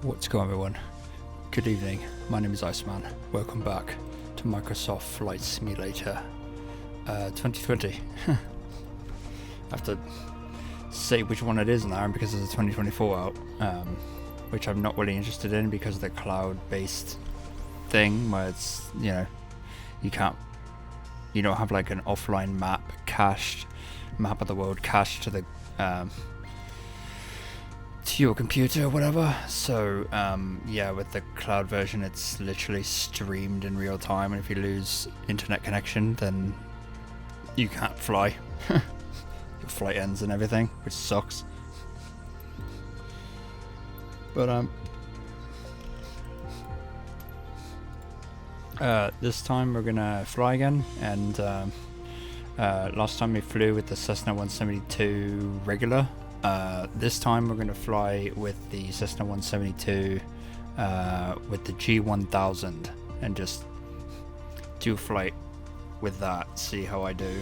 What's going on, everyone? Good evening, my name is Iceman. Welcome back to Microsoft Flight Simulator 2020. I have to say which one it is now because there's a 2024 out, which I'm not really interested in because of the cloud-based thing where it's, you don't have like an offline map of the world cached to the to your computer or whatever. So yeah, with the cloud version it's literally streamed in real time, and if you lose internet connection then you can't fly. Your flight ends and everything, which sucks. But this time we're gonna fly again, and last time we flew with the Cessna 172 regular. This time we're going to fly with the Cessna 172 with the G1000 and just do a flight with that, see how I do.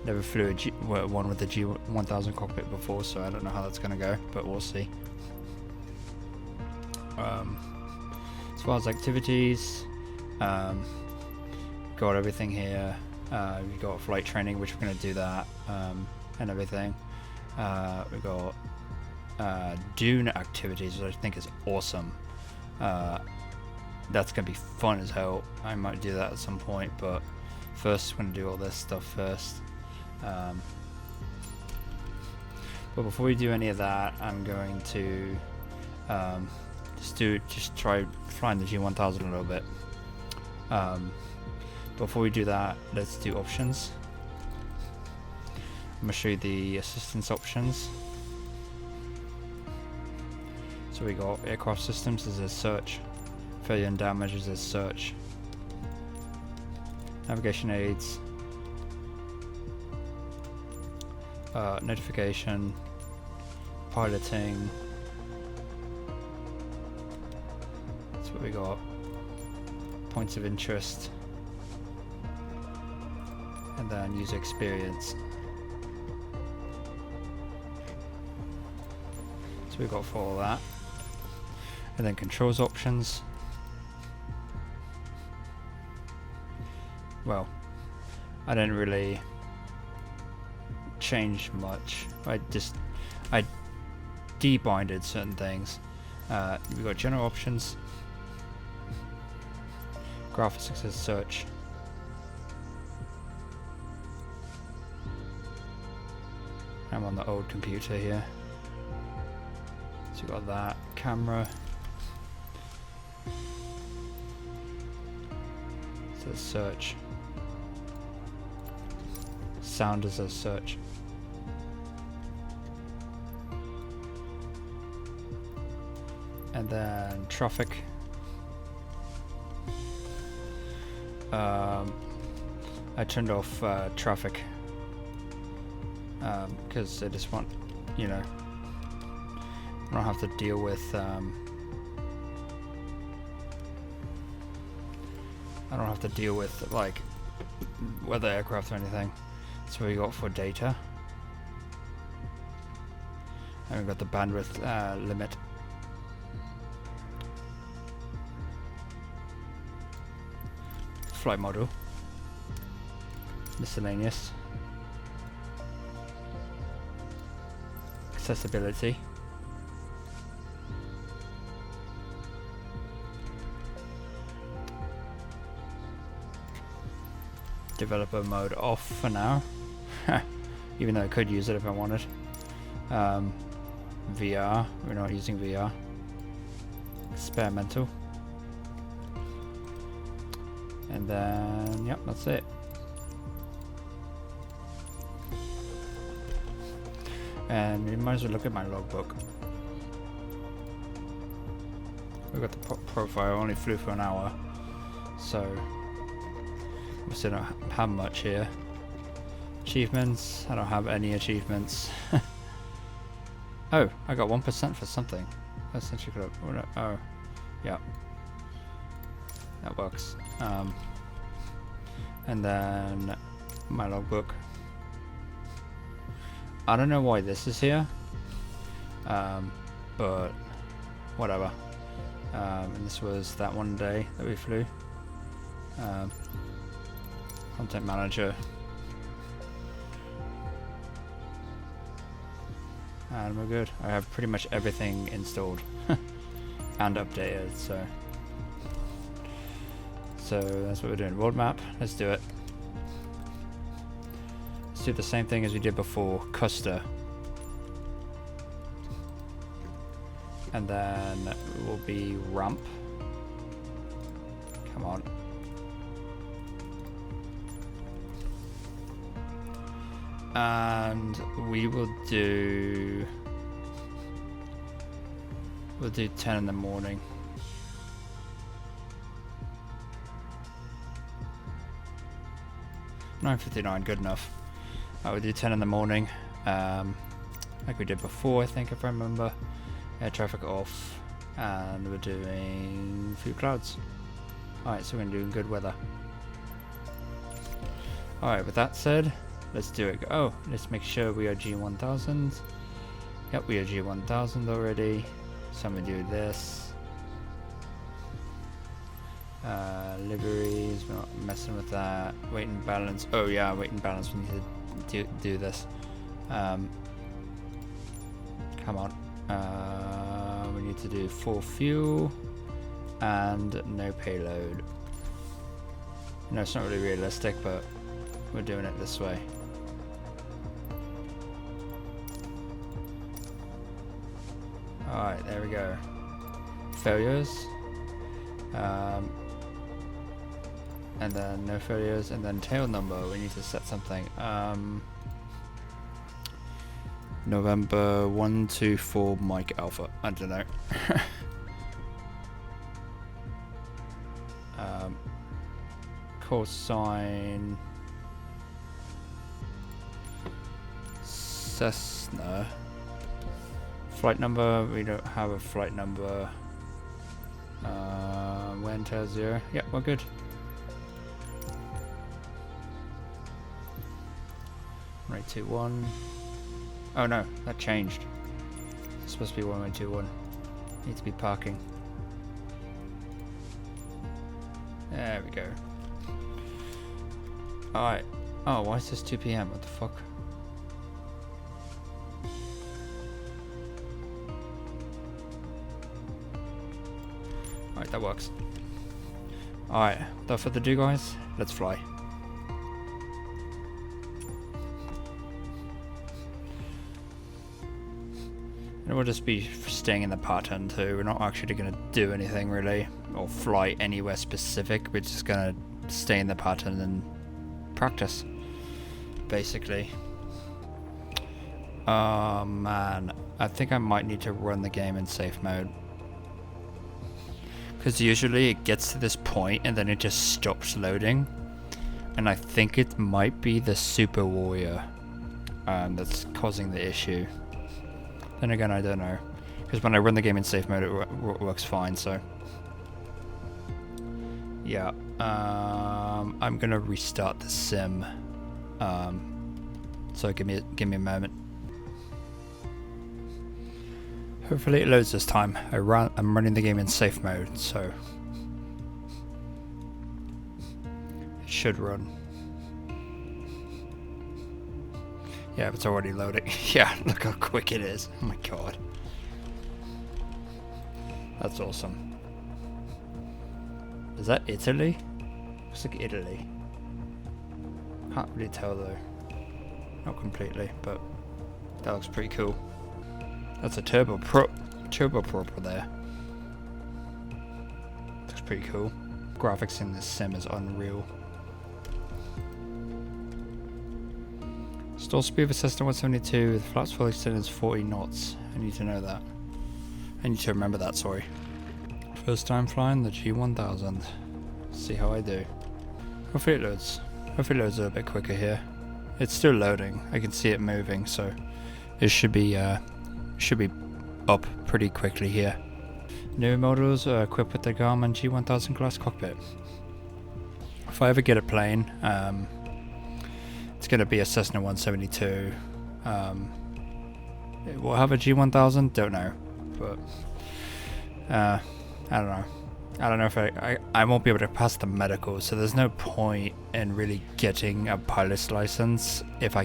Never flew one with the G1000 cockpit before, so I don't know how that's going to go, but we'll see. As far as activities, got everything here. We've got flight training, which we're going to do that, and everything. We got dune activities, which I think is awesome. That's gonna be fun as hell. I might do that at some point, but first we're gonna do all this stuff first. But before we do any of that, I'm going to just try flying the G1000 a little bit. Before we do that, let's do options. I'm going to show you the assistance options. So we got aircraft systems as a search, failure and damage as a search, navigation aids, notification, piloting. That's what we got. Points of interest, and then user experience. We've got for all that, and then controls options. Well, I didn't really change much. I debinded certain things. We've got general options, graphics as search, I'm on the old computer here. So you got that, camera, so search, sound as a search, and then traffic. I turned off traffic because I just want, I don't have to deal with like weather aircraft or anything. So we got for data, and we got the bandwidth limit. Flight model, miscellaneous, accessibility, developer mode off for now, even though I could use it if I wanted. VR, we're not using VR. Experimental, and then yep, that's it. And you might as well look at my logbook. We've got the profile. I only flew for an hour, so obviously don't have much here. Achievements, I don't have any achievements. Oh, I got 1% for something. I essentially could have, oh, yeah. That works. And then my logbook. I don't know why this is here, but whatever. And this was that one day that we flew. Content manager. And we're good. I have pretty much everything installed and updated, so that's what we're doing. World map, let's do it. Let's do the same thing as we did before, Custer. And then will be ramp. Come on. And we'll do 10 in the morning. 9:59, good enough. We'll do 10 in the morning, like we did before, I think, if I remember. Air traffic off, and we're doing a few clouds. Alright, so we're going to do good weather. Alright, with that said, let's do it. Oh, let's make sure we are G1000. Yep, we are G1000 already. So I'm going to do this. Liveries, we're not messing with that. Weight and balance. Oh yeah, weight and balance, we need to do this. Come on. We need to do full fuel and no payload. No, it's not really realistic, but we're doing it this way. Alright, there we go. Failures. And then no failures, and then tail number, we need to set something. November 124 Mike Alpha. I don't know. Call sign Cessna. Flight number, we don't have a flight number. When tail 0. Yeah, we're good. Right, 21. Oh no, that changed. It's supposed to be 1121. Need to be parking. There we go. Alright. Oh, why is this 2 PM? What the fuck? Alright, that works. Alright, without further ado, guys, let's fly. And we'll just be staying in the pattern too. We're not actually going to do anything really, or fly anywhere specific. We're just going to stay in the pattern and practice, basically. Oh man, I think I might need to run the game in safe mode. Because usually it gets to this point and then it just stops loading. And I think it might be the Super Warrior that's causing the issue. Then again, I don't know. Because when I run the game in safe mode, it works fine, so. Yeah. I'm going to restart the sim. So give me a moment. Hopefully it loads this time. I'm running the game in safe mode, so it should run. Yeah, it's already loading. Yeah, look how quick it is. Oh my god. That's awesome. Is that Italy? Looks like Italy. Can't really tell though. Not completely, but that looks pretty cool. That's a turboprop there. Looks pretty cool. Graphics in this sim is unreal. Stall speed of a Cessna 172 with flaps fully extended is 40 knots. I need to know that. I need to remember that, sorry. First time flying the G1000. See how I do. Hopefully it loads. Hopefully it loads a little bit quicker here. It's still loading. I can see it moving, so it should be up pretty quickly here. New models are equipped with the Garmin G1000 glass cockpit. If I ever get a plane, it's going to be a Cessna 172. It will have a G1000, don't know, but I don't know. I don't know if I won't be able to pass the medical, so there's no point in really getting a pilot's license if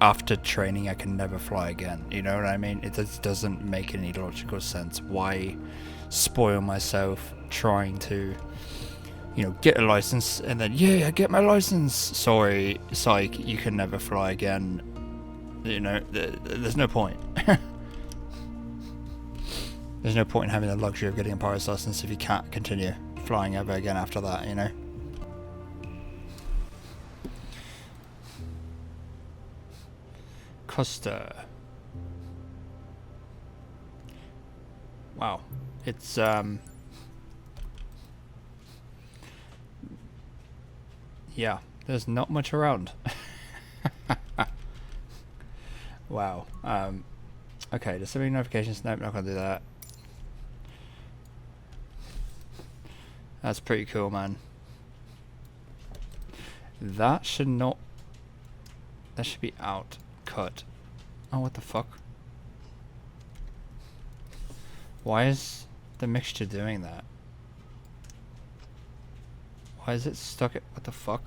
after training I can never fly again. You know what I mean? It just doesn't make any logical sense. Why spoil myself trying to, you know, get a license and then, yeah, I get my license. Sorry, psych, you can never fly again. You know, there's no point. There's no point in having the luxury of getting a pilot's license if you can't continue flying ever again after that, you know? Costa. Wow. It's, yeah, there's not much around. Wow. Okay, disabling notifications. Nope, not gonna do that. That's pretty cool, man. That should not... That should be out. Cut. Oh, what the fuck? Why is the mixture doing that? Why is it stuck at... What the fuck?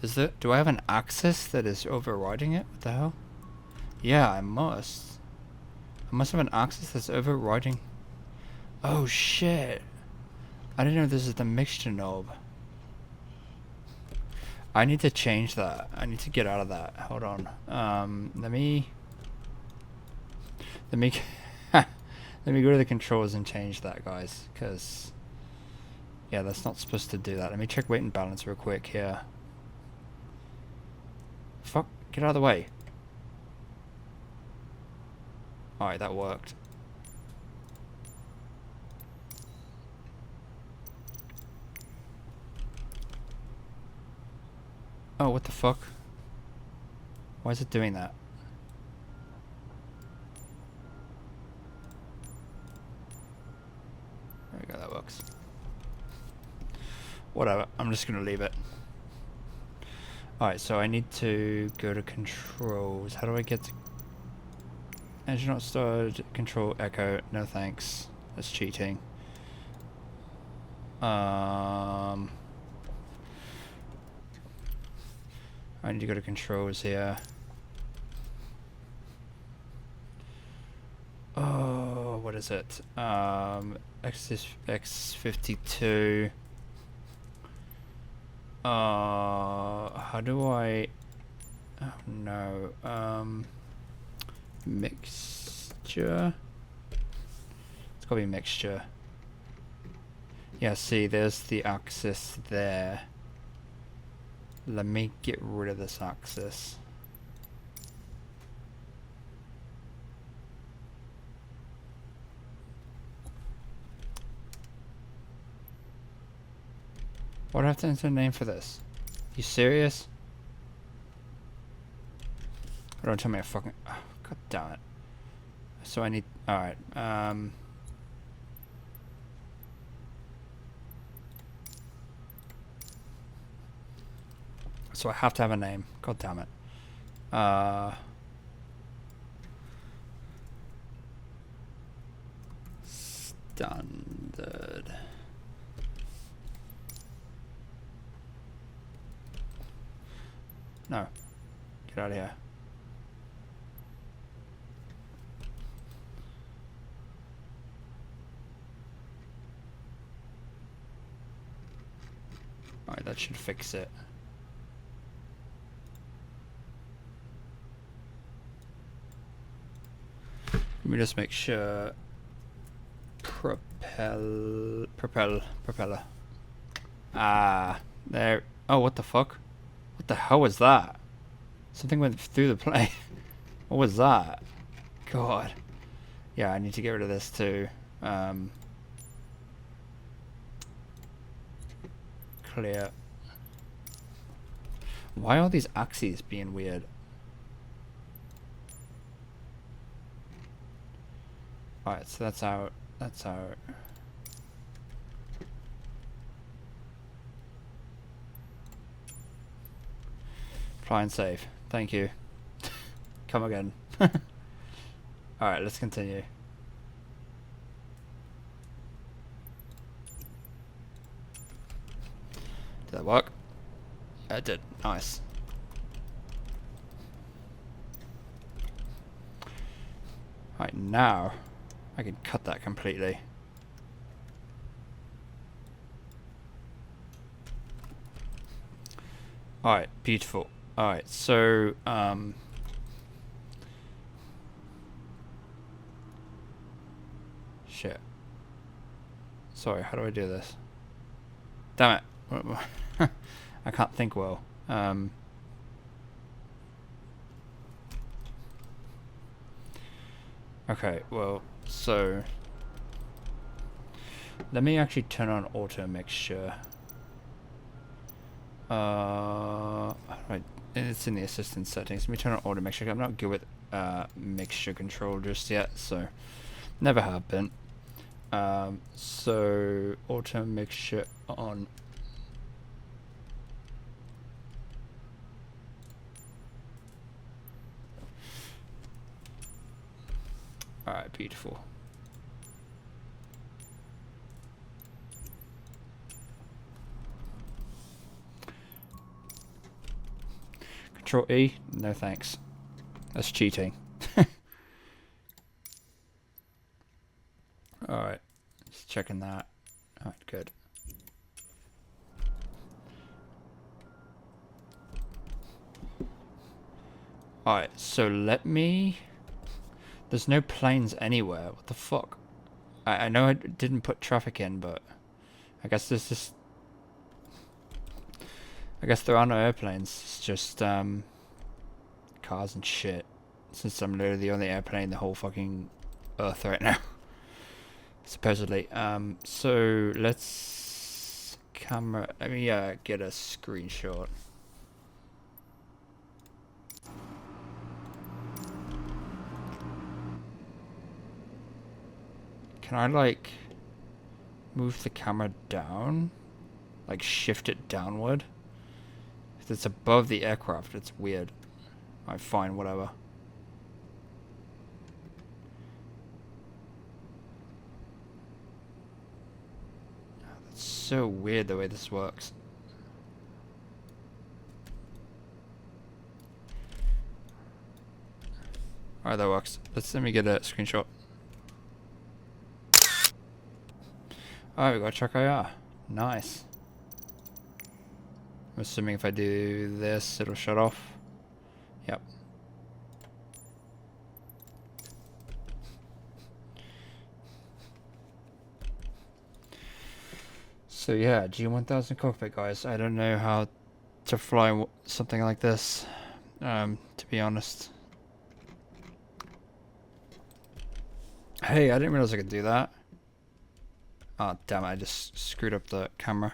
Is there... Do I have an axis that is overriding it? What the hell? Yeah, I must. I must have an axis that's overriding... Oh, shit. I didn't know this is the mixture knob. I need to change that. I need to get out of that. Hold on. Let me let me go to the controls and change that, guys. Because yeah, that's not supposed to do that. Let me check weight and balance real quick here. Fuck! Get out of the way. All right, that worked. Oh, what the fuck? Why is it doing that? There we go, that works. Whatever, I'm just gonna leave it. Alright, so I need to go to controls. How do I get to... Engine not started, control echo, no thanks. That's cheating. I need to go to controls here. Oh, what is it? X52. How do I... Oh no. Mixture? It's gotta be mixture. Yeah, see, there's the axis there. Let me get rid of this axis. What do I have to enter a name for this? You serious? Don't tell me I fucking... Oh, God damn it. So I need... Alright, so I have to have a name. God damn it. Standard. No. Get out of here. Alright, that should fix it. Let me just make sure. Propeller. Ah, there. Oh, what the fuck? What the hell was that? Something went through the plane. What was that? God. Yeah, I need to get rid of this too. Clear. Why are these axes being weird? Alright, so that's out. That's out. Fly and save. Thank you. Come again. Alright, let's continue. Did that work? Yeah, it did. Nice. Right, now I can cut that completely. Alright, beautiful. Alright, so shit. Sorry, how do I do this? Damn it. I can't think well. Okay, well, so let me actually turn on auto mixture. Right, it's in the assistant settings. Let me turn on auto mixture. I'm not good with mixture control just yet, so never have been. So auto mixture on. Alright, beautiful. Control E? No thanks. That's cheating. Alright, just checking that. Alright, good. Alright, so let me... There's no planes anywhere. What the fuck? I know I didn't put traffic in, but I guess there's just... I guess there are no airplanes. It's just cars and shit. Since I'm literally the only airplane in the whole fucking Earth right now. Supposedly. So let's camera. Let me get a screenshot. Can I like move the camera down? Like shift it downward? If it's above the aircraft, it's weird. Alright, fine, whatever. That's so weird the way this works. Alright, that works. Let me get a screenshot. Alright, we got Chuck IR. Nice. I'm assuming if I do this, it'll shut off. Yep. So yeah, G1000 cockpit, guys. I don't know how to fly something like this, to be honest. Hey, I didn't realize I could do that. Oh, damn it, I just screwed up the camera.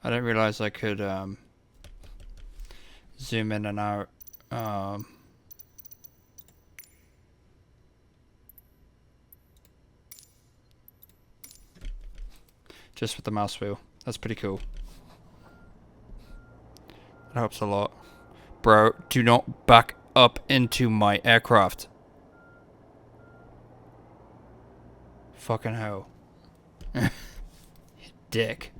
I didn't realize I could zoom in and out. Just with the mouse wheel. That's pretty cool. That helps a lot. Bro, do not back up into my aircraft. Fucking hell. Dick.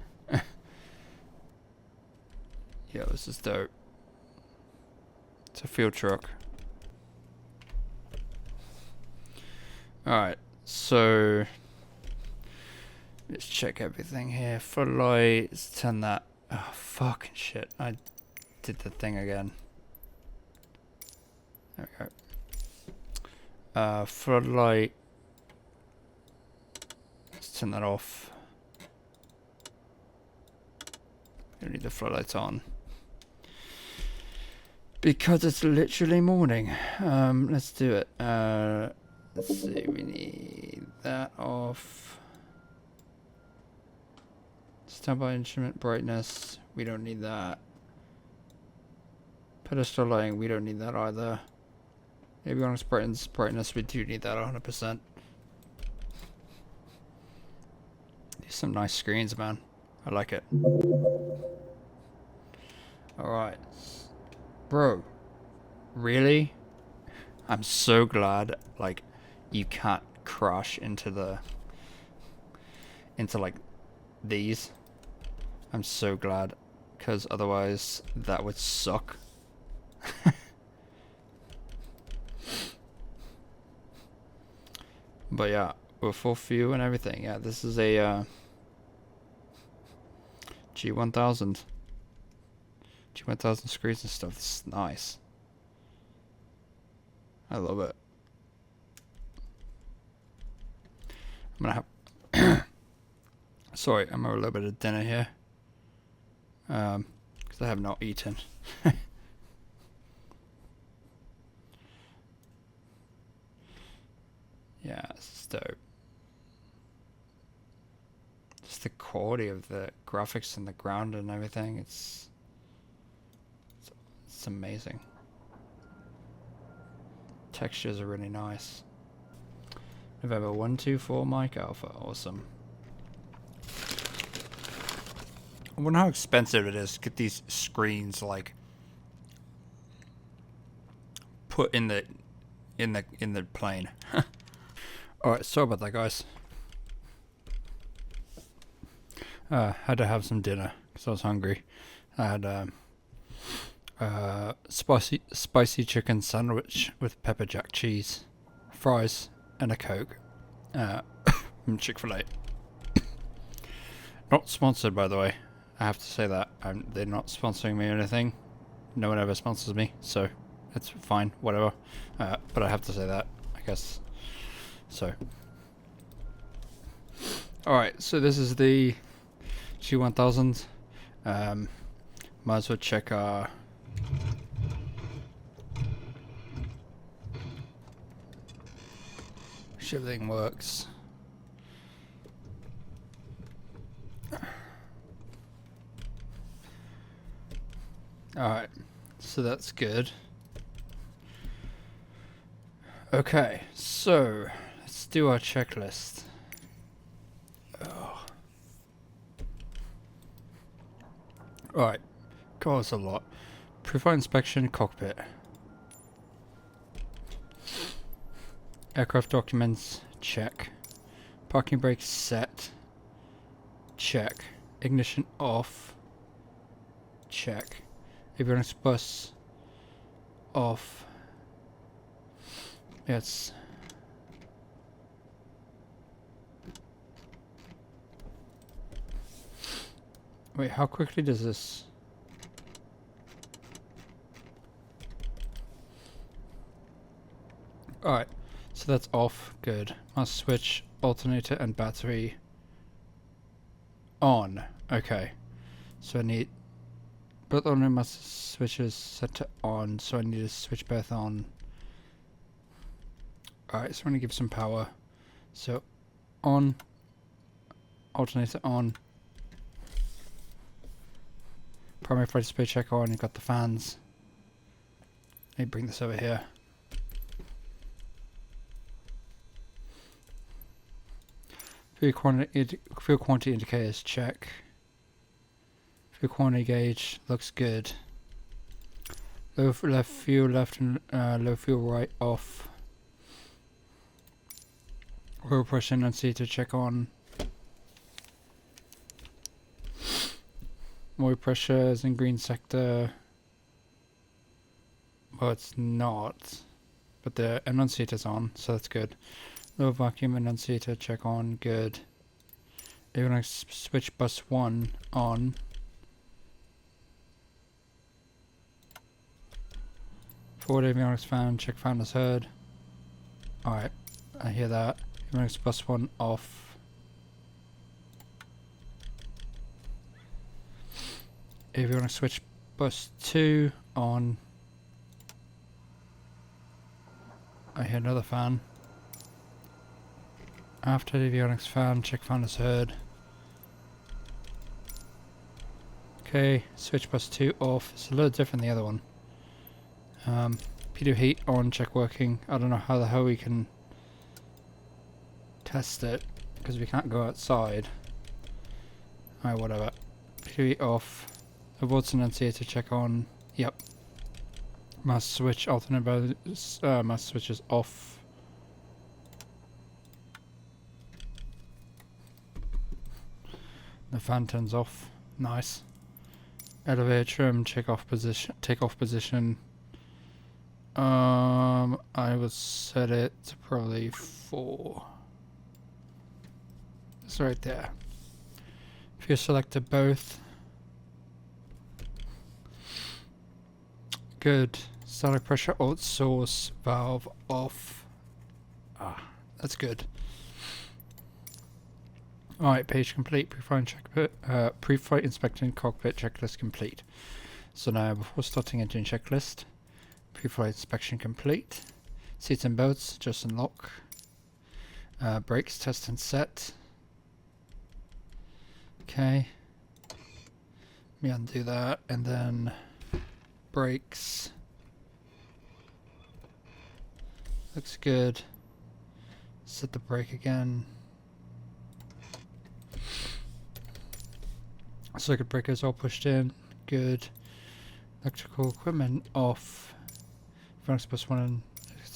Yo, this is dope. It's a field truck. Alright, so let's check everything here. Floodlight, let's turn that. Oh, fucking shit. I did the thing again. There we go. Floodlight. Let's turn that off. Don't need the floodlights on. Because it's literally morning. Let's do it. Let's see, we need that off. Standby instrument brightness, we don't need that. Pedestal lighting, we don't need that either. Avionics brightness, we do need that 100%. These are some nice screens, man. I like it. Alright. Bro. Really? I'm so glad, like, you can't crash into like, these. I'm so glad. because otherwise that would suck. But yeah, with full view and everything, yeah, this is a G1000 screens and stuff. This is nice. I love it. I'm gonna have sorry, I'm having a little bit of dinner here. Because I have not eaten. Yeah, it's dope. Just the quality of the graphics and the ground and everything, it's amazing. Textures are really nice. November 124 Mike Alpha, awesome. I wonder how expensive it is to get these screens like put in the plane. Alright, sorry about that, guys. Had to have some dinner because I was hungry. I had spicy chicken sandwich with pepper jack cheese, fries, and a Coke. From Chick-fil-A. Not sponsored, by the way. I have to say that. They're not sponsoring me or anything. No one ever sponsors me, so it's fine, whatever. But I have to say that, I guess. So. Alright, so this is the G1000. Might as well check our everything works. Alright, so that's good. Okay, so let's do our checklist. Oh. Alright, covers a lot. Profile inspection, cockpit. Aircraft documents, check. Parking brake set, check. Ignition off, check. Avionics bus off. Yes. Wait, how quickly does this? Alright, so that's off. Good. Must switch alternator and battery on. Okay. So I need both on must switches set to on, so I need to switch both on. Alright, so I'm gonna give some power. So on, alternator on. Primary flight display check on, you've got the fans. Let me bring this over here. Fuel quantity indicators check. Fuel quantity gauge looks good. Low left fuel left and low fuel right off. Oil pressure and seater check on. Oil pressure is in green sector. Well, it's not, but the annunciator's on, so that's good. Low vacuum annunciator check on, good. You're gonna switch bus 1 on. Forward avionics fan, check fan is heard. Alright, I hear that. Avionics bus 1 off. Avionics switch bus 2 on. I hear another fan. After the avionics fan, check fan is heard. Okay, switch bus 2 off. It's a little different than the other one. P2 heat on, check working. I don't know how the hell we can test it, because we can't go outside. Alright, whatever. P2 heat off. Avoids annunciator check on. Yep. Master switch, alternate master switch is off. The fan turns off. Nice. Elevator trim, take off position. I would set it to probably 4. It's right there. If you selected both, good. Static pressure alt source valve off. Ah, that's good. Alright, page complete. Pre-flight inspection cockpit checklist complete. So now, before starting engine checklist, pre-flight inspection complete. Seats and belts, just unlock. Brakes test and set. Okay. Let me undo that, and then brakes. Looks good. Set the brake again. Circuit breakers all pushed in. Good. Electrical equipment off. Furnace plus 1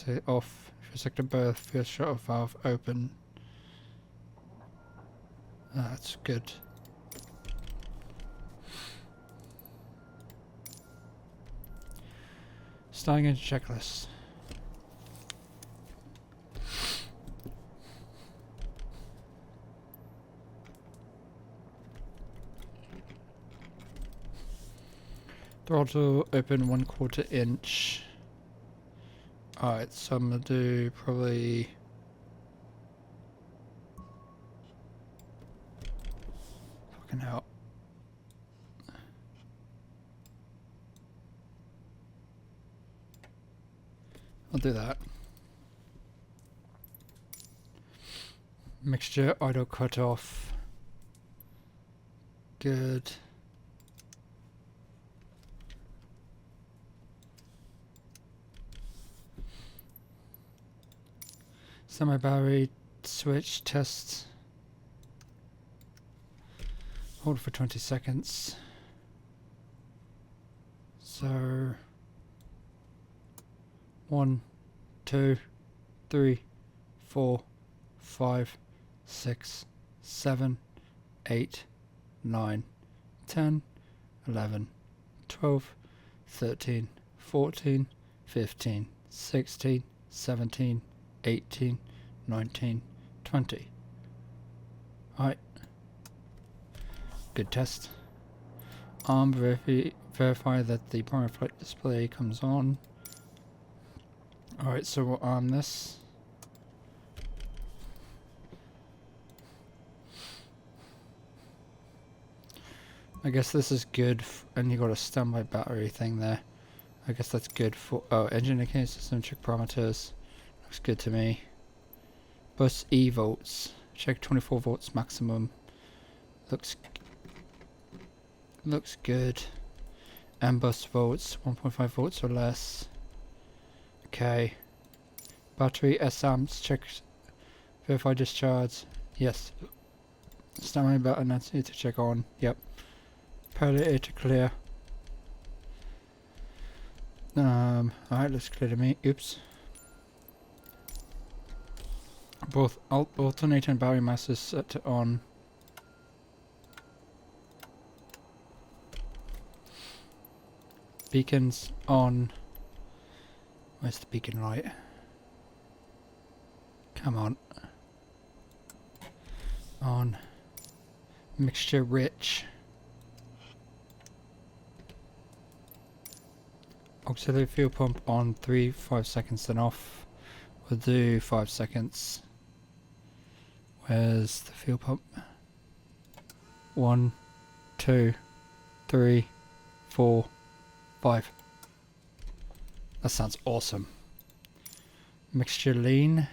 and off. Fuel sector berth. Fuel shuttle valve open. That's good. Starting engine checklist. Throttle open 1/4 inch. Alright, so I'm gonna do probably fucking hell. I'll do that. Mixture idle cut off. Good. Semi battery switch test. Hold for 20 seconds. So 1, 2, 3, 4, 5, 6, 7, 8, 9, 10, 11, 12, 13, 14, 15, 16, 17, 18, 19, 20. Alright. Good test. Verify that the primary flight display comes on. Alright, so we'll arm this. I guess this is good, and you got a standby battery thing there. I guess that's good for, oh, engine indicator system check parameters. Looks good to me. Bus E volts. Check 24 volts maximum. Looks good. And bus volts 1.5 volts or less. Okay. Battery S amps. Check. Verify discharge. Yes. Standby button. That's it to check on. Yep. Power to clear. Alright, let's clear the me. Oops. Both alternator and battery masses set to on. Beacons on. Where's the beacon light? Come on. On. Mixture rich. Auxiliary fuel pump on 5 seconds, then off. We'll do 5 seconds. Where's the fuel pump? 1, 2, 3, 4, 5. That sounds awesome. Mixture lean.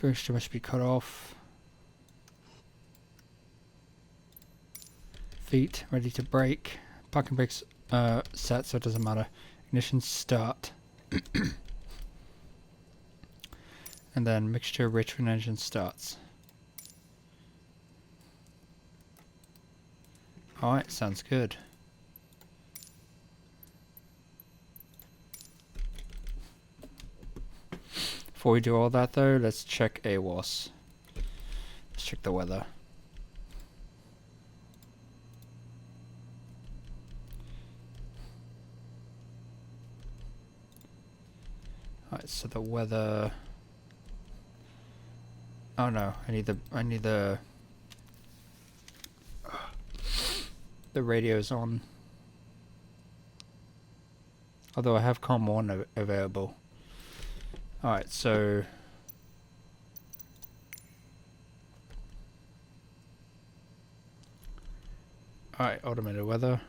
Mixture must be cut off. Feet ready to brake. Parking brakes set, so it doesn't matter. Ignition start. And then mixture rich when engine starts. Alright, sounds good. Before we do all that though, let's check AWOS. Let's check the weather. Alright, so the weather. Oh no, I need the radios on. Although I have COM 1 available. Alright, so alright, automated weather.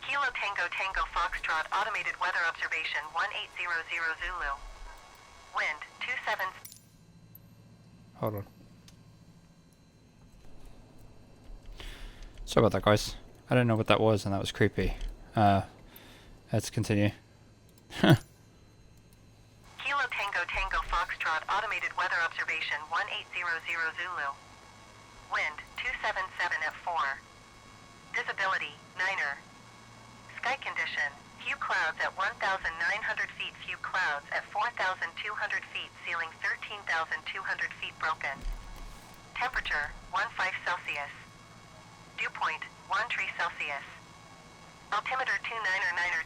Kilo Tango Tango Foxtrot automated weather observation 1800 Zulu. Wind 27. Hold on. Sorry about that, guys. I don't know what that was, and that was creepy. Let's continue. Kilo Tango Tango Foxtrot automated weather observation 1800 Zulu. Wind 277 at 4. Visibility 9er. Sky condition, few clouds at 1,900 feet, few clouds at 4,200 feet, ceiling 13,200 feet broken. Temperature 15 Celsius. Dew point 13 Celsius. Altimeter 29er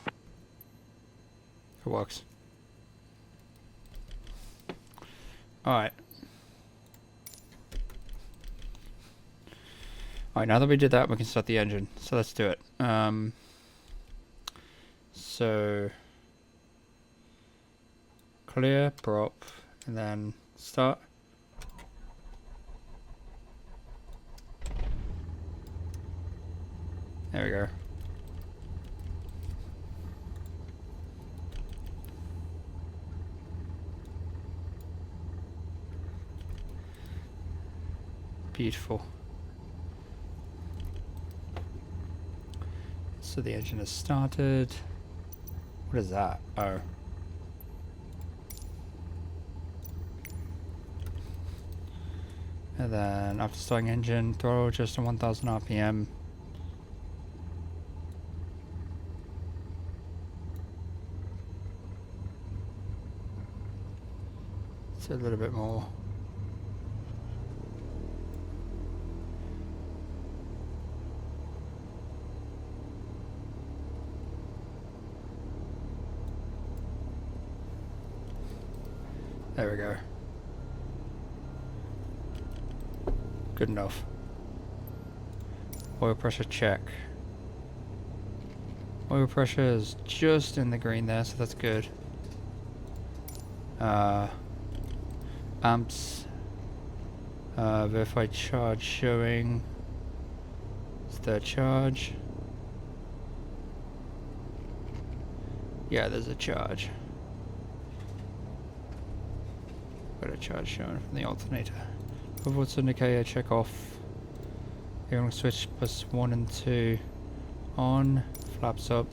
2. It works. Alright. Alright, now that we did that, we can start the engine. So let's do it. So clear, prop, and then start. There we go. Beautiful. So the engine has started. What is that? Oh. And then after starting engine, throttle just to 1000 RPM. It's a little bit more. There we go. Good enough. Oil pressure check. Oil pressure is just in the green there, so that's good. Amps. Verified charge showing. Is there a charge? Yeah, there's a charge. Got a charge shown from the alternator. Overwatch indicator check off. Airlock switch +1 and 2 on. Flaps up.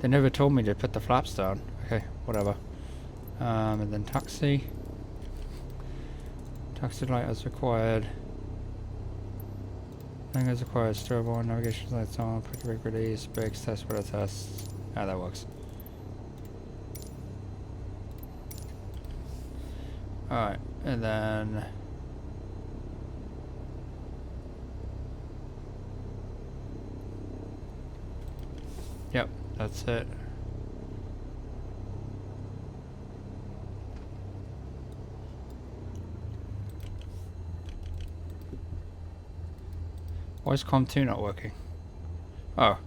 They never told me to put the flaps down. Okay, whatever. And then taxi. Taxi light as required. Nothing as required. Strobe on. Navigation lights on. Quick brake release. Brakes test. Weather test. Ah, that works. Alright, and then yep, that's it. Why is COM 2 not working? Oh.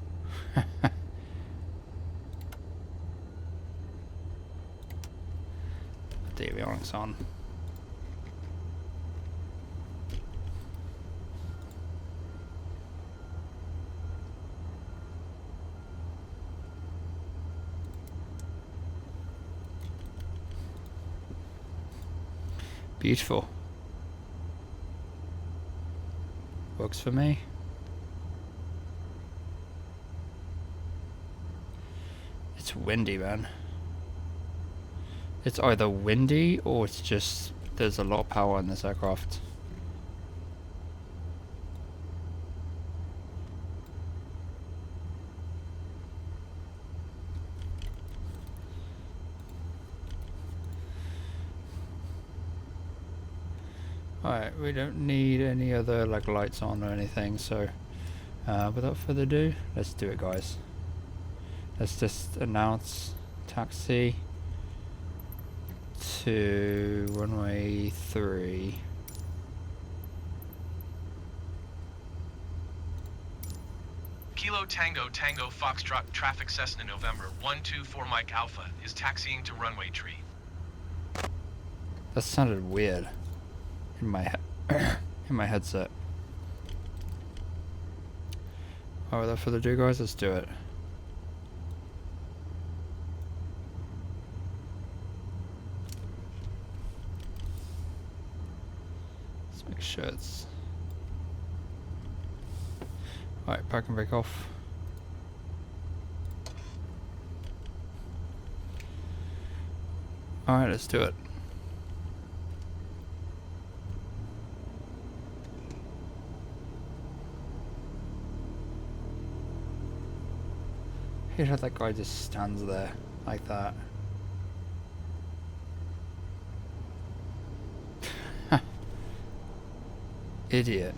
The avionics on. Beautiful. Works for me. It's windy, man. It's either windy or it's just there's a lot of power in this aircraft. Alright, we don't need any other like lights on or anything, so without further ado, let's do it, guys. Let's just announce taxi to runway 3. Kilo Tango Tango Foxtrot traffic Cessna November 124 Mike Alpha is taxiing to runway 3. That sounded weird in my in my headset. Alright, without further ado, guys, let's do it. Let's make sure it's... Alright, parking brake off. Alright, let's do it. I hate how that guy just stands there like that. Idiot.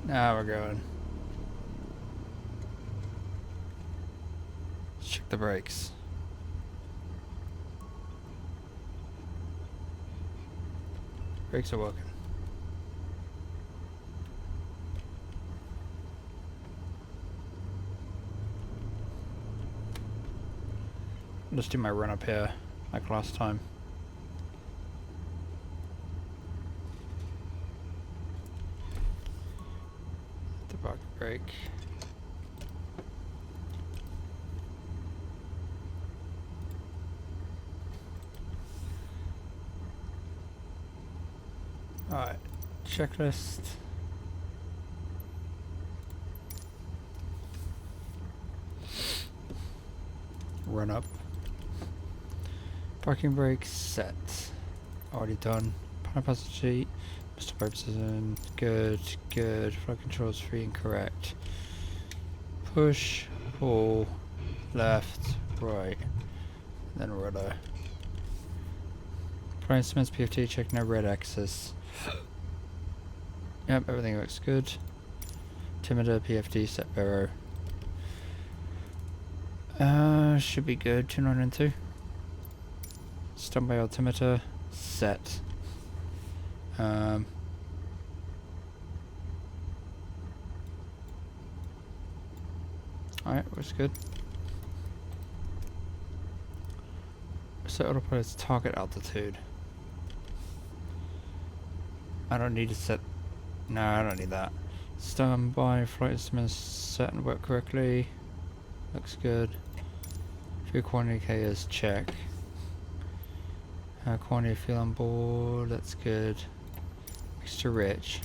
Now we're going. Let's check the brakes. Brakes are working. Let's do my run up here like last time. The parking brake. Alright, checklist. Run up. Parking brake set. Already done. Panel passenger seat. Mr. Purposes in. Good, good. Flight controls 3 incorrect. Push, pull, left, right. Then rudder. Flight instruments, PFT, check no red X's. Yep, everything looks good. Altimeter, PFD, set baro. Should be good. 202. Standby altimeter, set. Alright, looks good. Set autopilot's target altitude. I don't need to set... No, I don't need that. Standby, flight instruments set and work correctly. Looks good. Fuel quantity K is check. Quantity of fuel on board, that's good. Extra rich.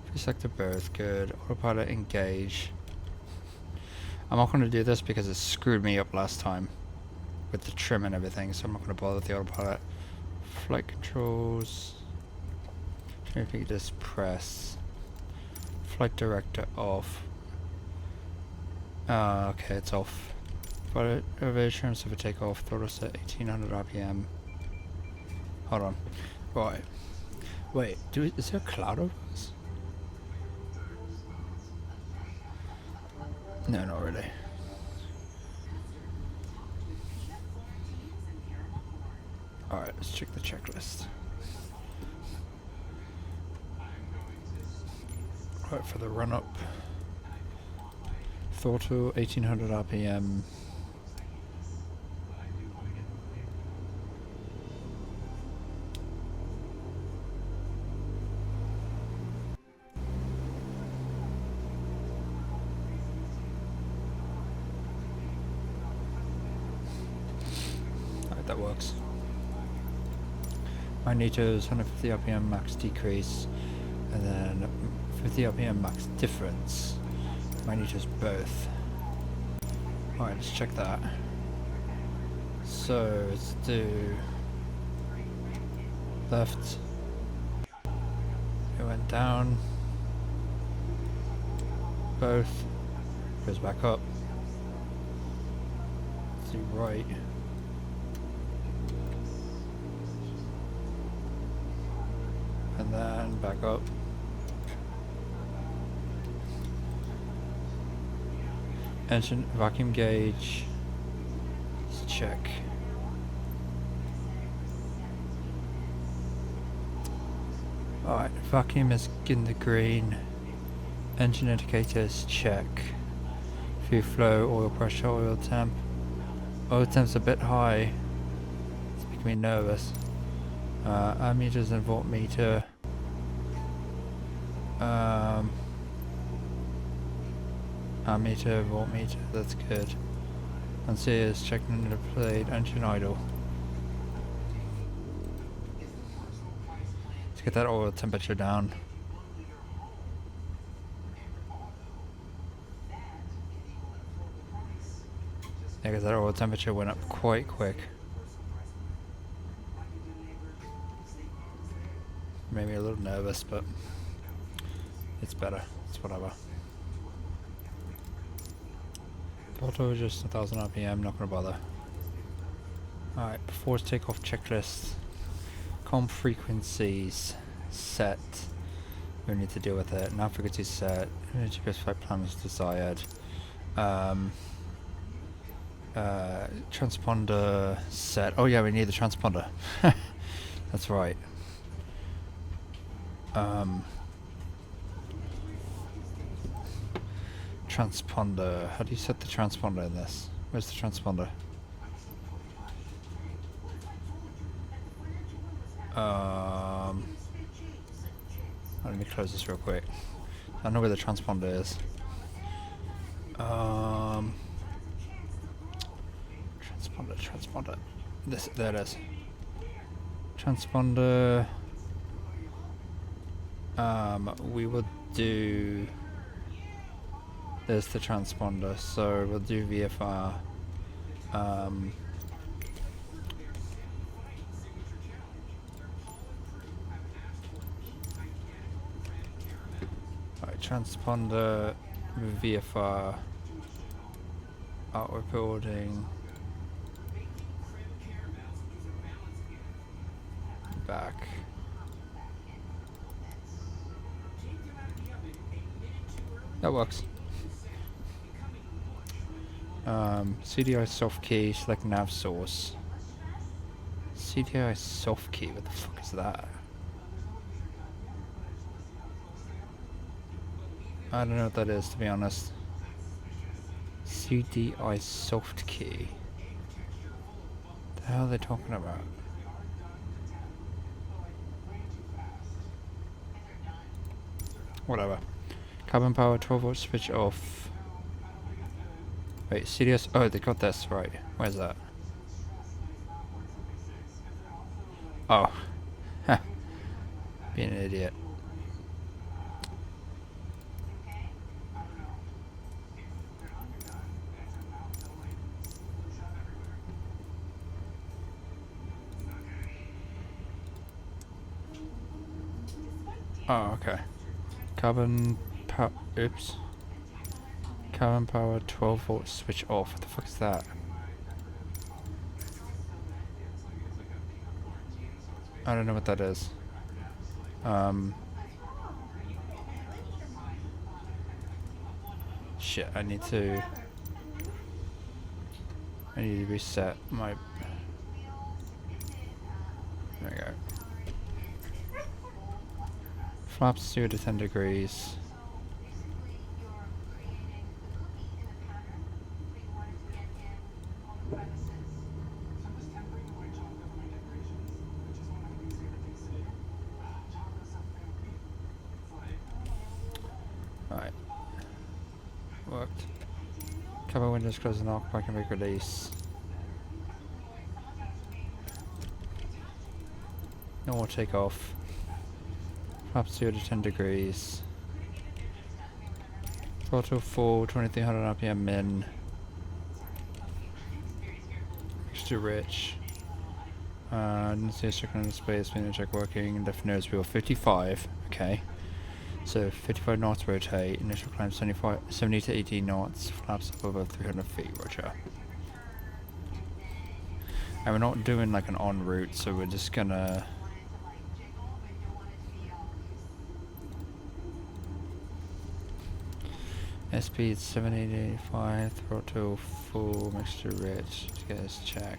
Free sector berth, good. Autopilot engage. I'm not going to do this because it screwed me up last time with the trim and everything, so I'm not going to bother with the autopilot. Flight controls. Repeat this, press. Flight director off. Okay, it's off. Flight elevation, so for takeoff, throttle set 1800 RPM. Hold on. Right. Wait, is there a cloud over us? No, not really. Alright, let's check the checklist. Right, for the run up. Throttle 1800 RPM. That works. Magneto's 150 RPM max decrease, and then 50 RPM max difference. Magneto's both. Alright, let's check that. So let's do left. It went down. Both. Goes back up. Let's do right. And then back up. Engine vacuum gauge. Let's check. Alright, vacuum is in the green. Engine indicators check. Fuel flow, oil pressure, oil temp. Oil temp's a bit high. It's making me nervous. Ammeters and voltmeter. Ammeter, voltmeter, that's good. And see is checking the plate, engine idle. Let's get that oil temperature down. Yeah, because that oil temperature went up quite quick. Made me a little nervous, but it's better. It's whatever. Auto just 1000 RPM, not gonna bother. Alright, before takeoff checklist. Com frequencies set. We need to deal with it. Nav frequency set. Energy flight plan is desired. Transponder set. Oh yeah, we need the transponder. That's right. Transponder. How do you set the transponder in this? Where's the transponder? Let me close this real quick. I know where the transponder is. Transponder. There it is. Transponder. We will do. There's the transponder. So we'll do VFR. Right, transponder, VFR, outward building. Back. That works. CDI soft key, select nav source. CDI soft key, what the fuck is that? I don't know what that is, to be honest. CDI soft key. The hell are they talking about? Whatever. Carbon power 12 volt switch off. Wait, CDS. Oh, they got this right. Where's that? Oh. Being an idiot. Oh, okay. Carbon power. Oops. Carbon power 12 volt switch off. What the fuck is that? I don't know what that is. Shit, I need to reset my. There we go. Flaps 0 to 10 degrees. Alright. Worked. Cover windows, close and lock, parking brake release. No more takeoff. Flaps 0 to 10 degrees. Throttle full, 2300 RPM min. Extra rich. Didn't see a second in space, spinning check working. Left nose wheel 55. Okay. So 55 knots rotate. Initial climb 70 to 80 knots. Flaps up above 300 feet. Roger. And we're not doing like an en route, so we're just gonna. SP 7885, throttle full, mixture rich. Let's get this check.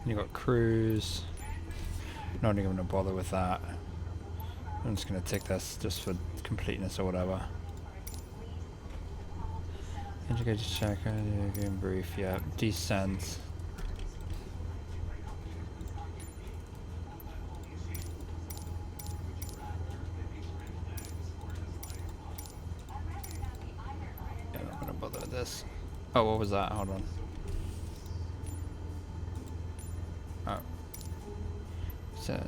You got cruise. Not even gonna bother with that. I'm just gonna take this just for completeness or whatever. Indicator check, game brief, yeah. Descent. Yeah, I'm not gonna bother with this. Oh, what was that? Hold on. Oh. So,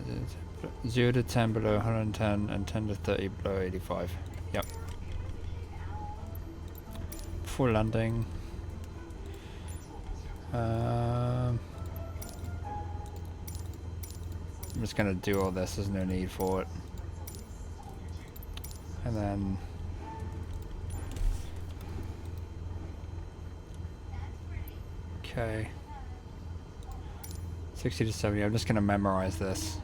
0 to 10 below 110 and 10 to 30 below 85. Yep. Full landing. I'm just gonna do all this, there's no need for it. And then okay. 60 to 70, I'm just gonna memorize this.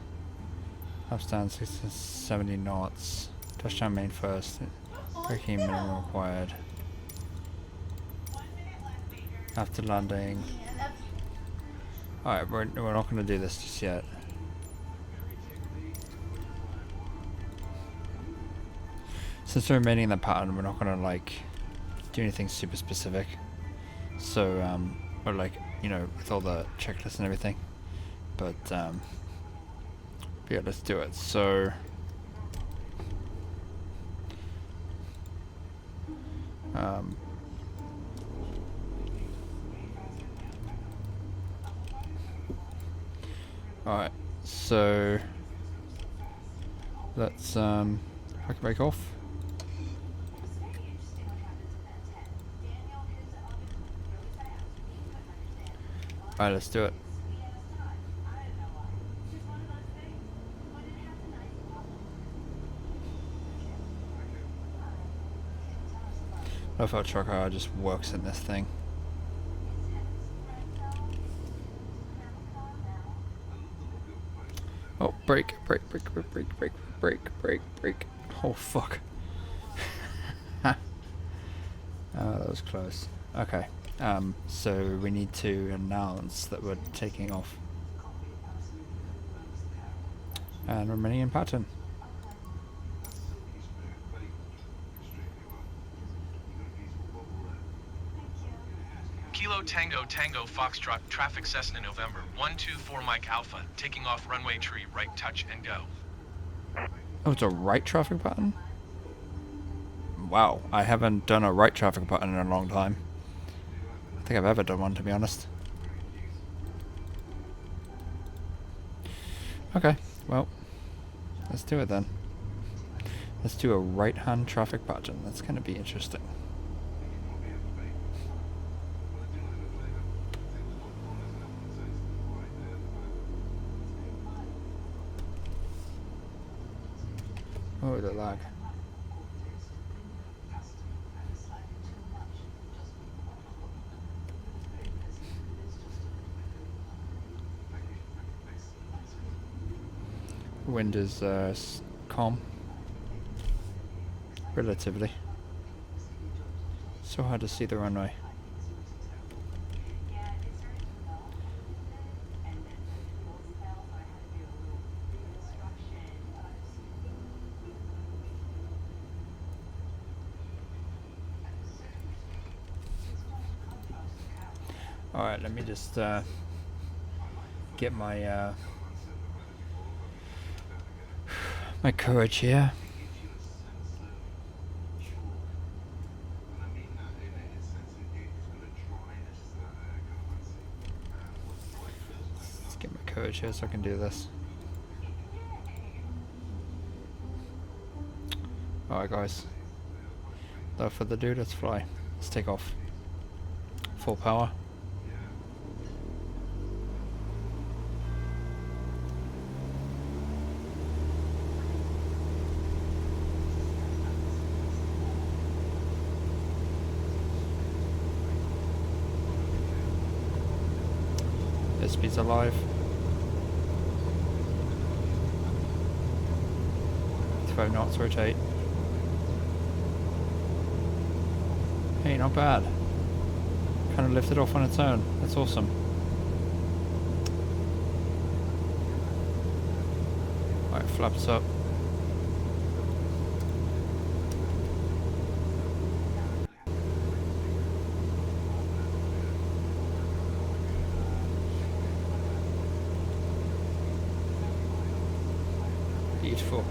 Ups down 60 to 70 knots. Touchdown main first. Braking minimum required. After landing. Alright, we're not gonna do this just yet. Since we're remaining in the pattern, we're not gonna like do anything super specific. So or like, you know, with all the checklists and everything. But yeah, let's do it. So alright, so let's break off. Alright, let's do it. I love how Trucker just works in this thing. Oh, break. Oh, fuck. That was close. Okay. So we need to announce that we're taking off. And remaining in pattern. Kilo Tango Tango Foxtrot traffic Cessna November 124 Mike Alpha taking off runway tree right touch and go. Oh, it's a right traffic pattern? Wow, I haven't done a right traffic pattern in a long time. I think I've ever done one, to be honest. Okay, well, let's do it then. Let's do a right-hand traffic pattern. That's going to be interesting. Oh, the lag. Wind is calm. Relatively. So hard to see the runway. Alright, let me just get my my courage here. Let's get my courage here so I can do this. Alright guys, without further ado, let's fly. Let's take off. Full power. speeds alive. 5 knots, rotate. Hey, not bad. Kind of lifted off on its own. That's awesome. Alright, flaps up. Beautiful.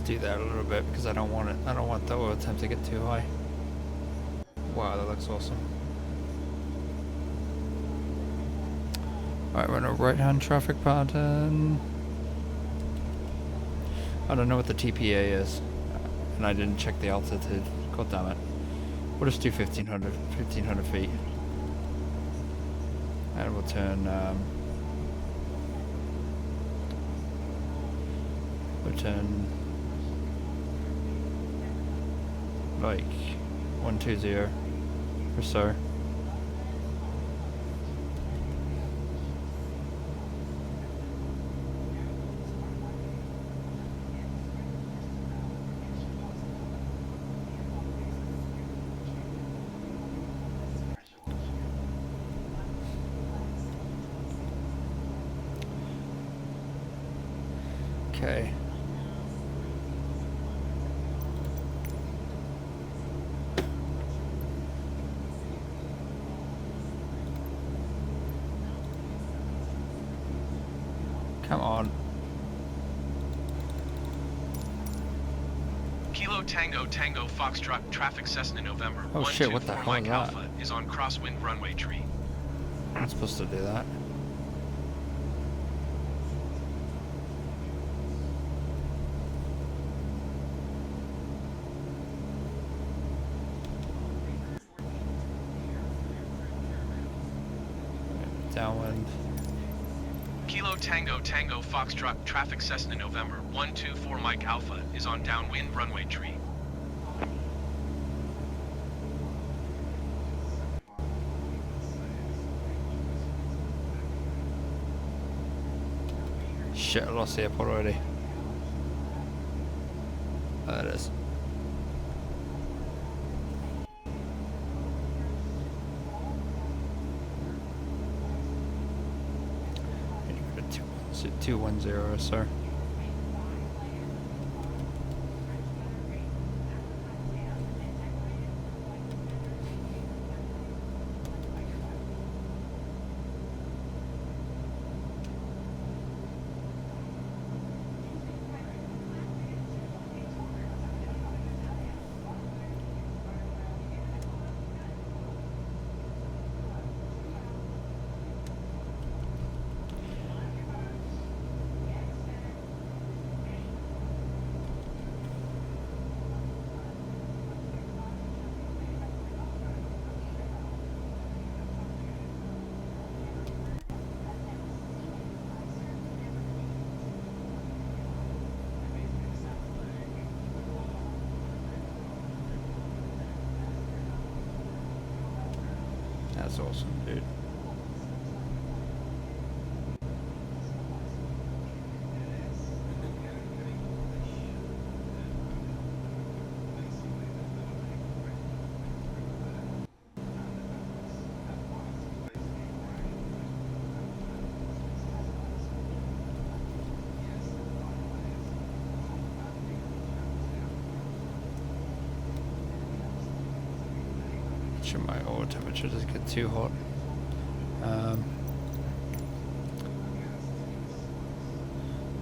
Do that a little bit because I don't want it. I don't want the oil temp to get too high. Wow, that looks awesome. Alright, we're in a right-hand traffic pattern. I don't know what the TPA is, and I didn't check the altitude. God damn it. We'll just do 1500 feet, and we'll turn. We'll turn. Like 120 or so. Okay. Come on. Kilo Tango Tango Foxtrot traffic Cessna November. Oh shit, what the 124 hell is Mike that? Alpha is on crosswind runway tree. I'm not supposed to do that. Downwind. Kilo Tango Tango Foxtrot traffic Cessna November 124 Mike Alpha is on downwind runway tree. Shit, I lost the airport already. Oh, there it is. I need to go to 210, sir. That's awesome, dude. Should my oil temperature doesn't get too hot.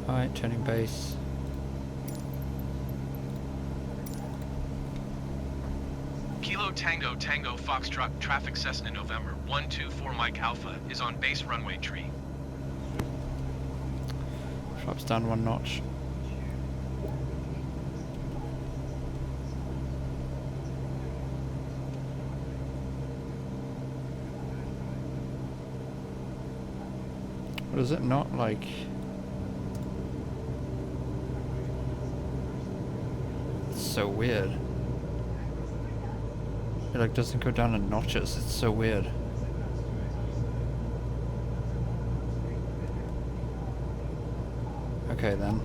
Alright, turning base. Kilo Tango Tango Foxtrot traffic Cessna November 124 Mike Alpha is on base runway tree. Drops down 1 notch. What is it not like? so weird. It like doesn't go down in notches. It's so weird. Okay then.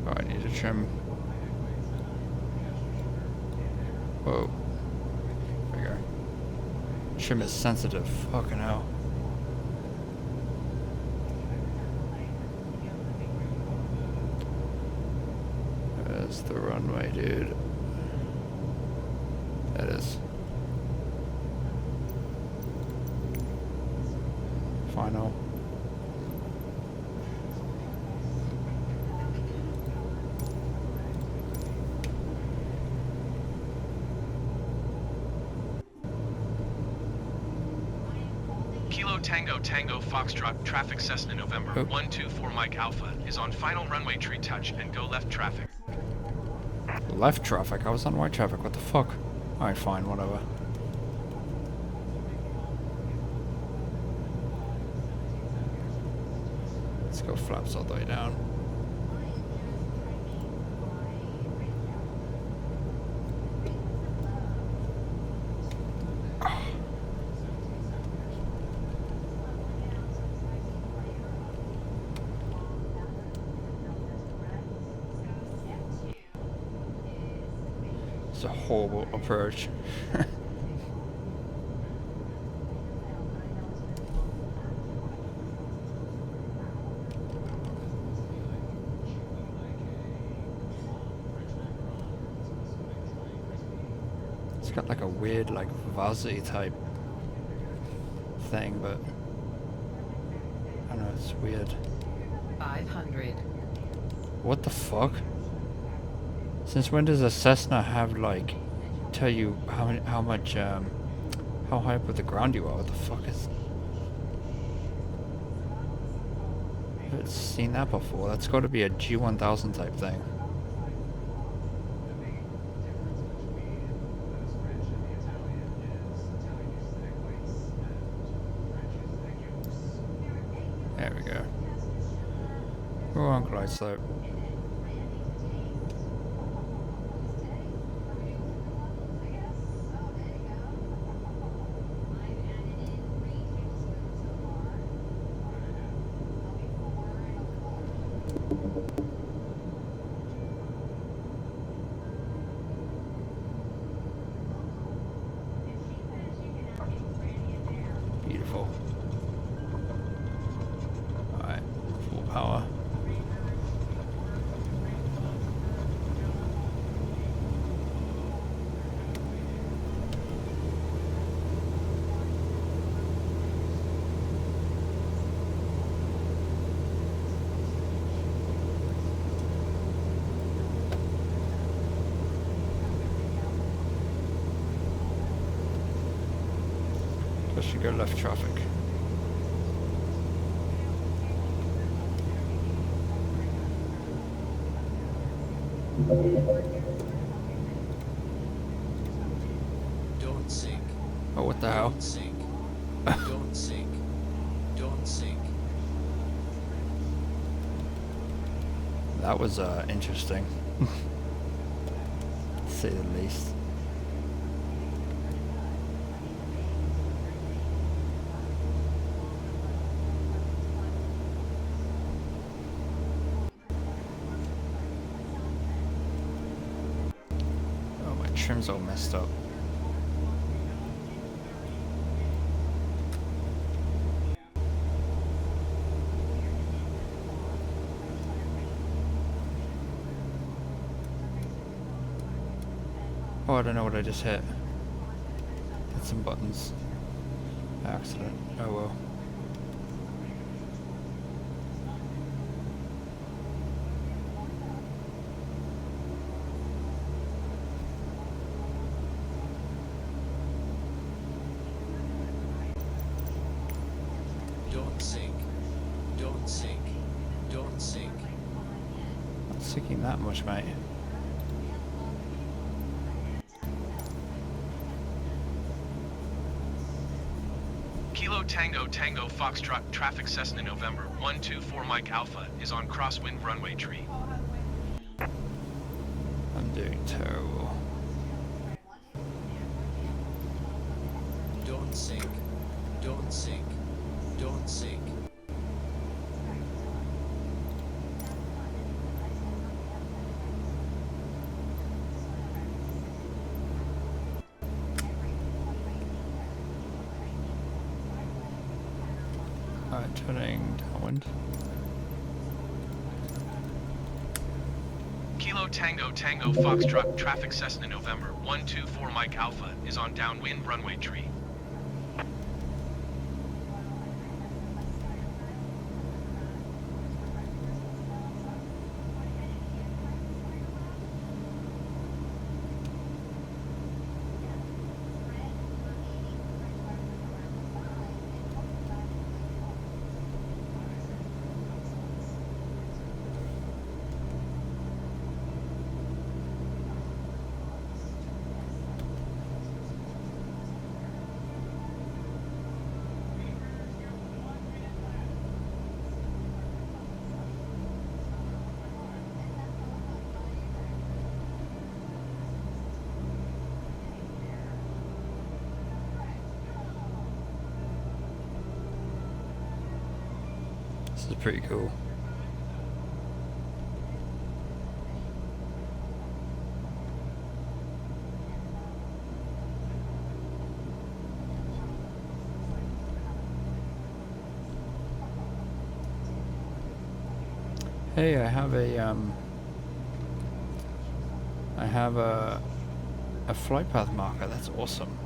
Oh, I need to trim. Whoa. There we go. Trim is sensitive. Fucking hell. There's the runway, dude. That is. Final. Kilo Tango Tango Foxtrot traffic Cessna November 124 Mike Alpha is on final runway tree touch and go left traffic. Left traffic? I was on right traffic. What the fuck? Alright, fine, whatever. Let's go flaps all the way down. It's a horrible approach. It's got like a weird like Vazzy type thing, but I don't know, it's weird. 500. What the fuck? Since when does a Cessna have like tell you how high up with the ground you are? What the fuck is? I haven't seen that before. That's got to be a G1000 type thing. There we go. We're on glide slope. Beautiful. Alright, full power. I should go left traffic. Don't sink. Oh, what the hell? Don't sink. Don't sink. Don't sink. That was interesting. To say the least. Oh, my trim's all messed up. Oh, I don't know what I just hit. Hit some buttons. Accident. Oh well. Don't sink. Don't sink. Don't sink. Not sinking that much, mate. Kilo Tango Tango Foxtrot traffic Cessna November 124 Mike Alpha is on crosswind runway tree. I'm doing terrible. Don't sink. Don't sink. Don't sink. Alright, turning downwind. Kilo Tango Tango Foxtrot traffic Cessna November 124 Mike Alpha is on downwind runway tree. This is pretty cool. Hey, I have a flight path marker. That's awesome.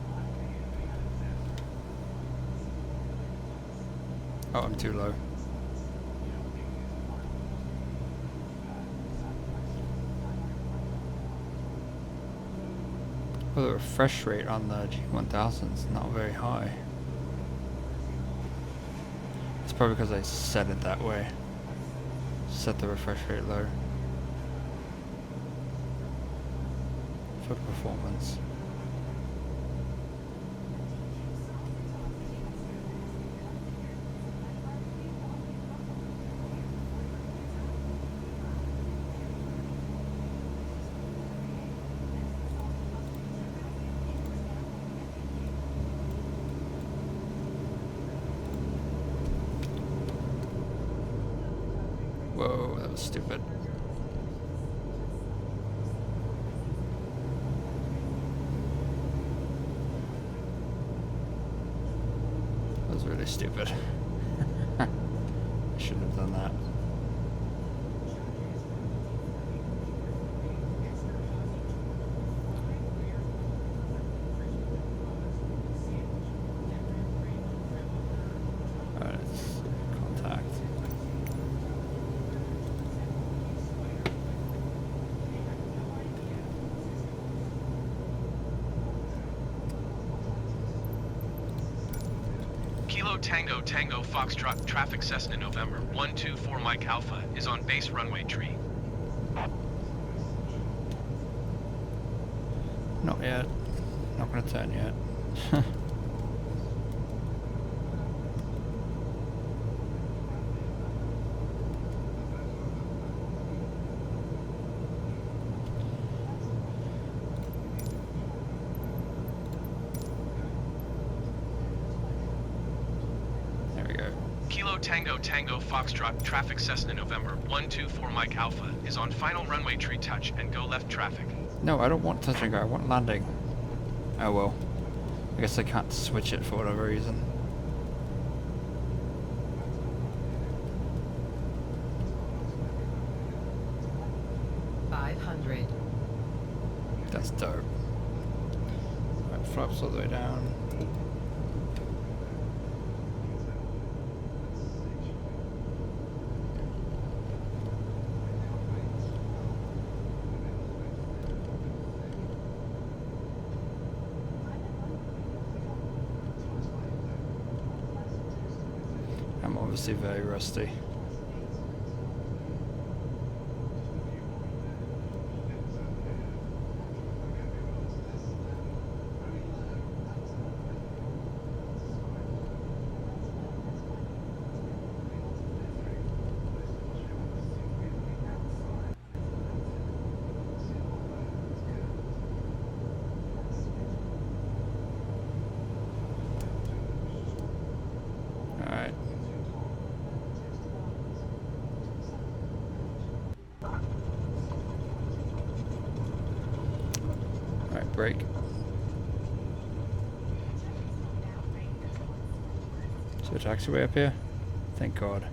Oh, I'm too low. Well, the refresh rate on the G1000 is not very high. It's probably because I set it that way. Set the refresh rate low. For performance. Whoa, that was stupid. That was really stupid. I shouldn't have done that. Alright, let's contact. Kilo Tango Tango Foxtrot traffic Cessna November 124 Mike Alpha is on base runway tree. Not yet. Not gonna turn yet. There we go. Kilo Tango Tango Foxtrot traffic Cessna November 124 Mike Alpha is on final runway tree touch and go left traffic. No, I don't want touch and go. I want landing. Oh well. I guess I can't switch it for whatever reason. That's dope. Right, flaps all the way down. I'm obviously very rusty. brake. Is there a taxiway up here? Thank God.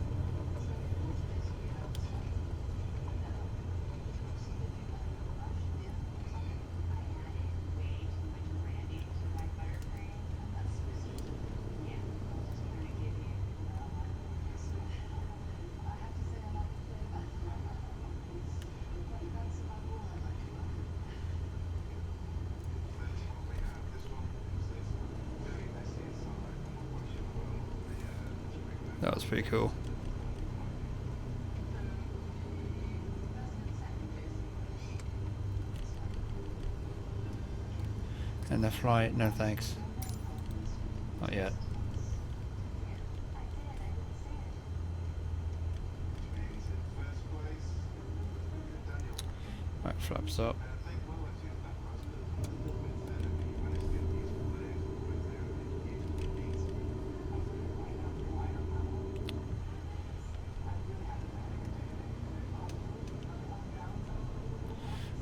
That was pretty cool. And the flight, no thanks. Not yet. Right, flaps up.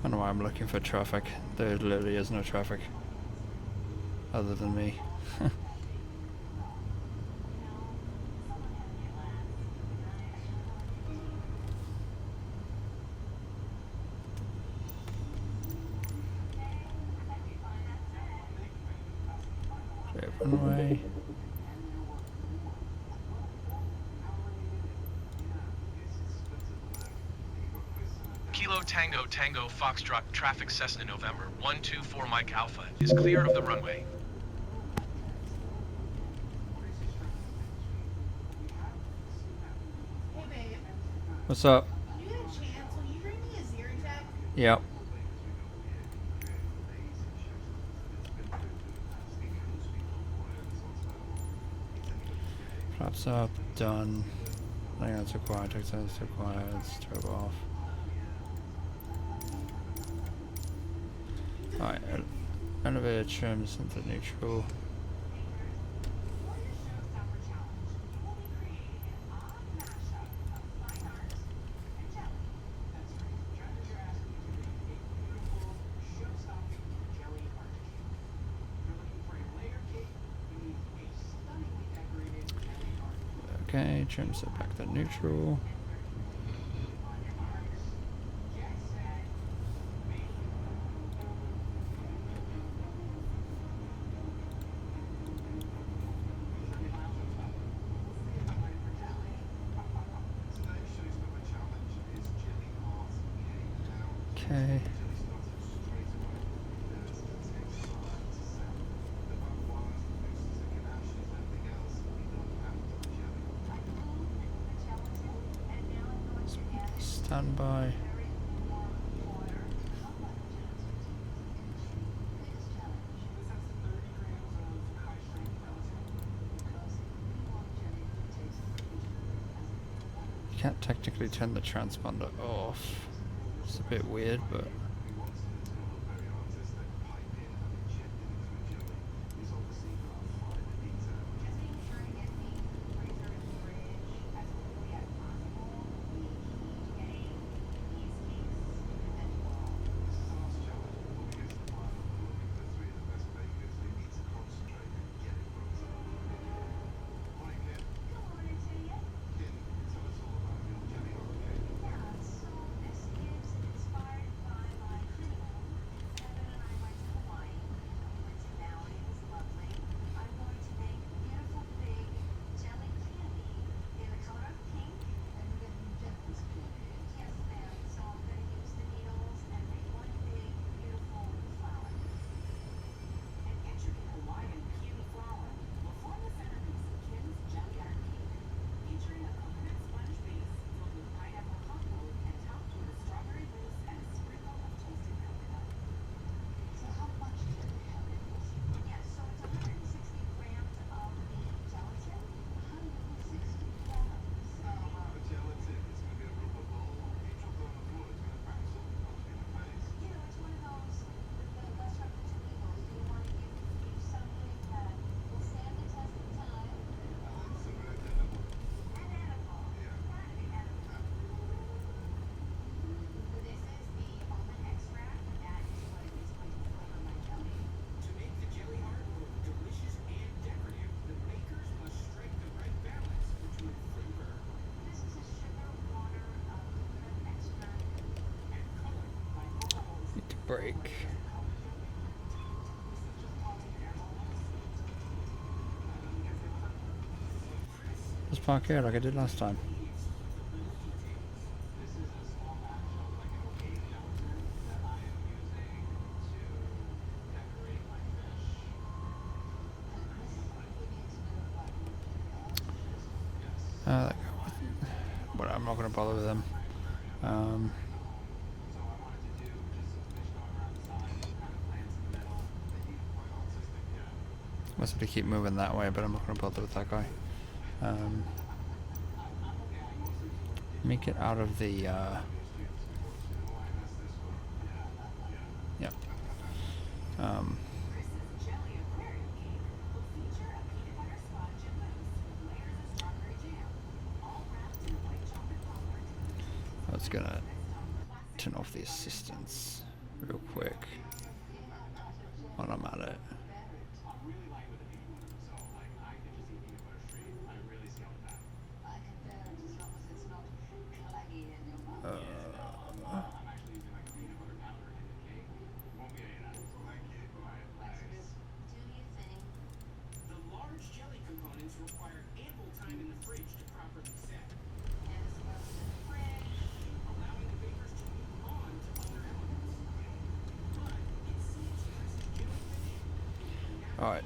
I don't know why I'm looking for traffic. There literally is no traffic. Other than me. Straight runway. Kilo Tango Tango Foxtrot traffic Cessna November 124 Mike Alpha is clear of the runway. Hey babe, What's up? you get a chance, will you bring me a Zero check? Yep. Flaps up, done. I think that's required, that's required, let's turbo off. Alright, elevator trims into neutral. Okay, trims it back to neutral. Okay. Stand by. You can't technically turn the transponder off. It's a bit weird, but break. Just park here like I did last time. But I'm not going to bother with them. Must be keep moving that way, but I'm not going to bother with that guy. Make it out of the. Yep. I was gonna turn off the assistance real quick while I'm at it. Alright.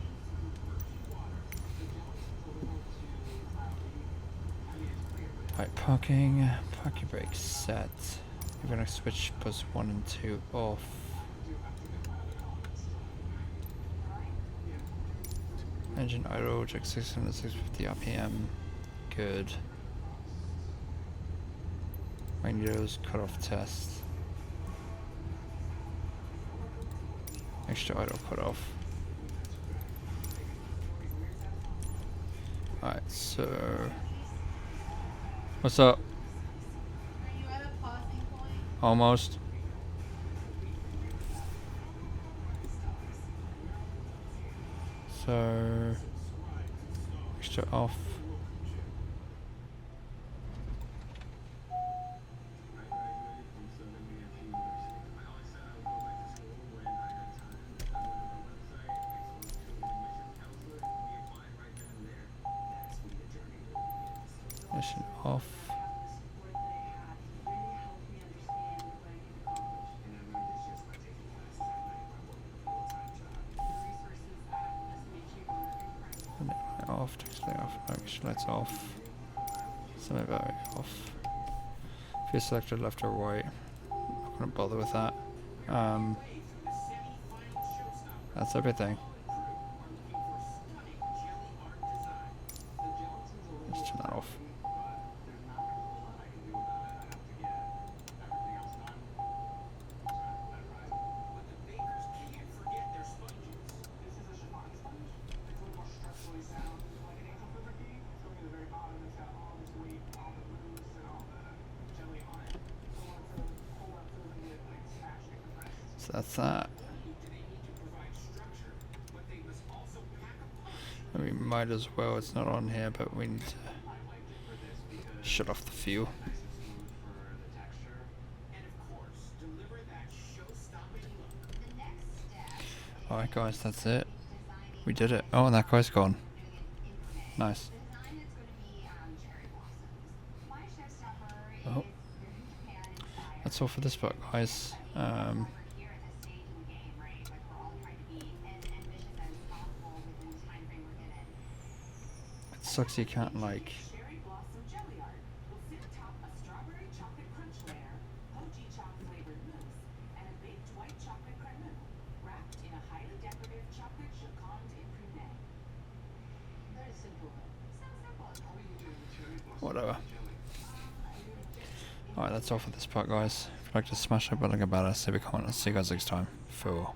Alright, parking brake set. We're gonna switch bus 1 and 2 off. Engine idle, check 600, 650 RPM. Good. Windows cutoff test. Extra idle cutoff. Alright, so what's up? Are you at a pausing point? Almost. So extra off. Mission off. Off, text off, extra lights off, semi battery off. If you selected left or right, I'm not gonna bother with that. That's everything. Let's turn that off. So that's that. And we might as well, it's not on here, but we need to shut off the fuel. Alright guys, that's it. We did it. Oh, and that guy's gone. Nice. Oh. That's all for this book, guys. It sucks you can't like whatever. Alright, that's all for this part, guys. If you'd like to smash that button like a badass, leave a comment. I'll see you guys next time. Farewell.